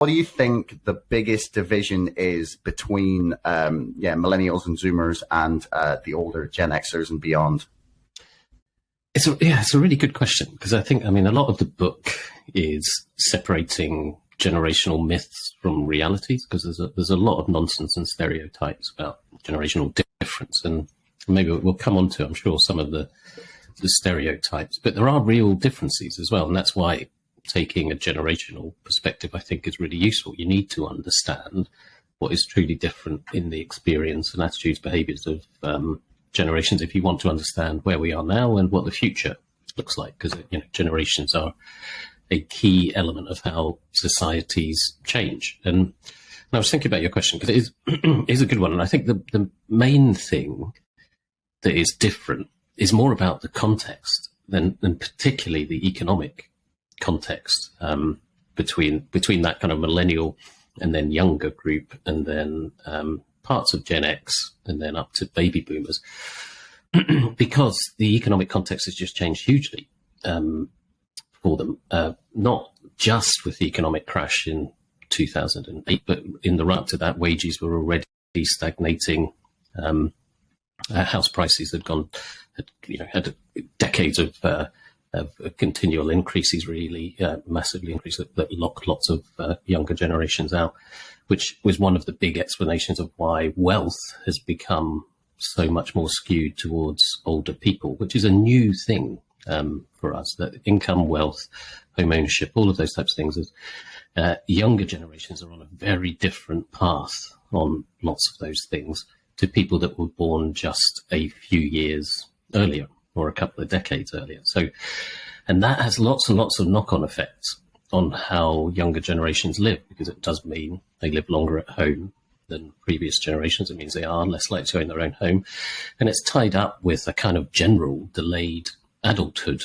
What do you think the biggest division is between millennials and Zoomers and the older Gen Xers and beyond? It's a really good question, because I think, a lot of the book is separating generational myths from realities, because there's a lot of nonsense and stereotypes about generational difference, and maybe we'll come on to, I'm sure, some of the stereotypes, but there are real differences as well, and that's why taking a generational perspective, I think, is really useful. You need to understand what is truly different in the experience and attitudes, behaviours of generations if you want to understand where we are now and what the future looks like, because generations are a key element of how societies change. And I was thinking about your question, because it is a good one, and I think the main thing that is different is more about the context than particularly the economic context between that kind of millennial and then younger group, and then parts of Gen X, and then up to baby boomers, because the economic context has just changed hugely for them, not just with the economic crash in 2008, but in the run-up to that, wages were already stagnating. House prices had decades of continual increases, really massively increased, that locked lots of younger generations out, which was one of the big explanations of why wealth has become so much more skewed towards older people, which is a new thing for us, that income, wealth, home ownership, all of those types of things, is younger generations are on a very different path on lots of those things to people that were born just a few years earlier or a couple of decades earlier. So, and that has lots and lots of knock-on effects on how younger generations live, because it does mean they live longer at home than previous generations. It means they are less likely to own their own home. And it's tied up with a kind of general delayed adulthood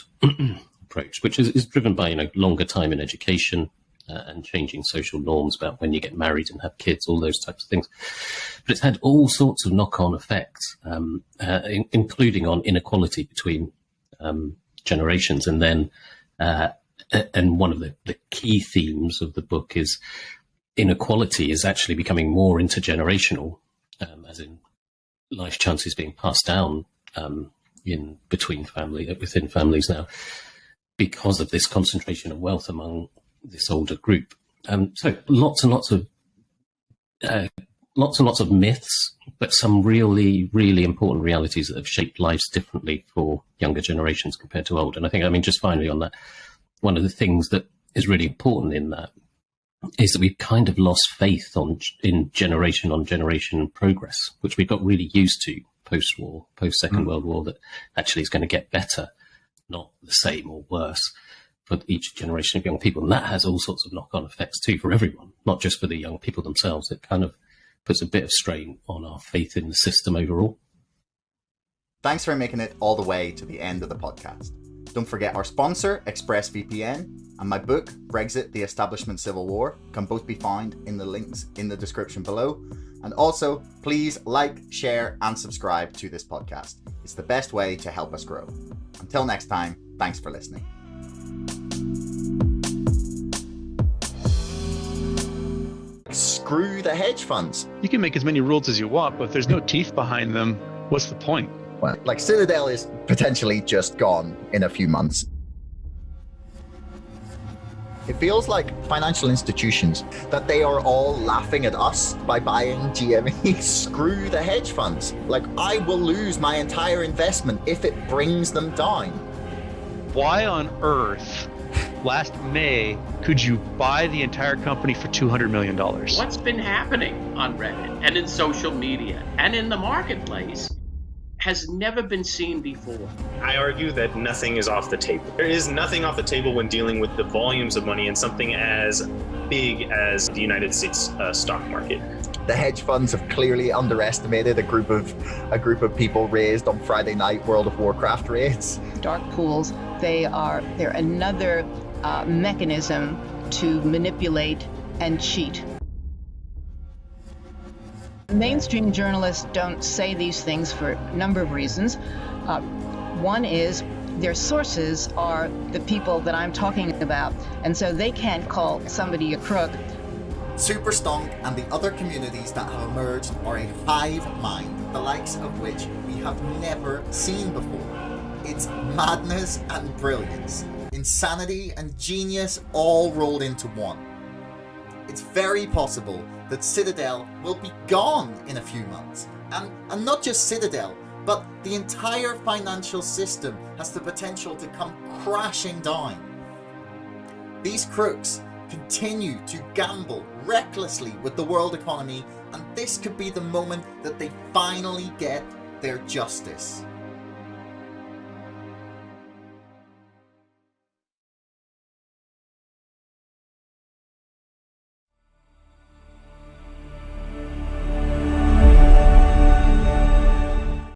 approach, which is driven by, longer time in education and changing social norms about when you get married and have kids, all those types of things. But it's had all sorts of knock-on effects, including on inequality between generations. And then, and one of the key themes of the book is inequality is actually becoming more intergenerational, as in life chances being passed down within families now, because of this concentration of wealth among this older group. So lots and lots of myths, but some really, really important realities that have shaped lives differently for younger generations compared to old. And I think, just finally on that, one of the things that is really important in that is that we've kind of lost faith in generation on generation progress, which we got really used to post-war, post-Second World War, that actually is going to get better, not the same or worse, for each generation of young people. And that has all sorts of knock-on effects too for everyone, not just for the young people themselves. It kind of puts a bit of strain on our faith in the system overall. Thanks for making it all the way to the end of the podcast. Don't forget our sponsor, ExpressVPN, and my book, Brexit, The Establishment Civil War, can both be found in the links in the description below. And also, please like, share, and subscribe to this podcast. It's the best way to help us grow. Until next time, thanks for listening. Screw the hedge funds. You can make as many rules as you want, but if there's no teeth behind them, what's the point? Well, Citadel is potentially just gone in a few months. It feels like financial institutions, that they are all laughing at us by buying GME. Screw the hedge funds. I will lose my entire investment if it brings them down. Why on earth, last May, could you buy the entire company for $200 million? What's been happening on Reddit and in social media and in the marketplace has never been seen before. I argue that nothing is off the table. There is nothing off the table when dealing with the volumes of money in something as big as the United States stock market. The hedge funds have clearly underestimated a group of people raised on Friday night World of Warcraft raids. Dark pools, they're another mechanism to manipulate and cheat. Mainstream journalists don't say these things for a number of reasons. One is their sources are the people that I'm talking about, and so they can't call somebody a crook Superstonk and the other communities that have emerged are a hive mind, the likes of which we have never seen before. It's madness and brilliance, insanity and genius all rolled into one. It's very possible that Citadel will be gone in a few months. And not just Citadel, but the entire financial system has the potential to come crashing down. These crooks continue to gamble recklessly with the world economy, and this could be the moment that they finally get their justice.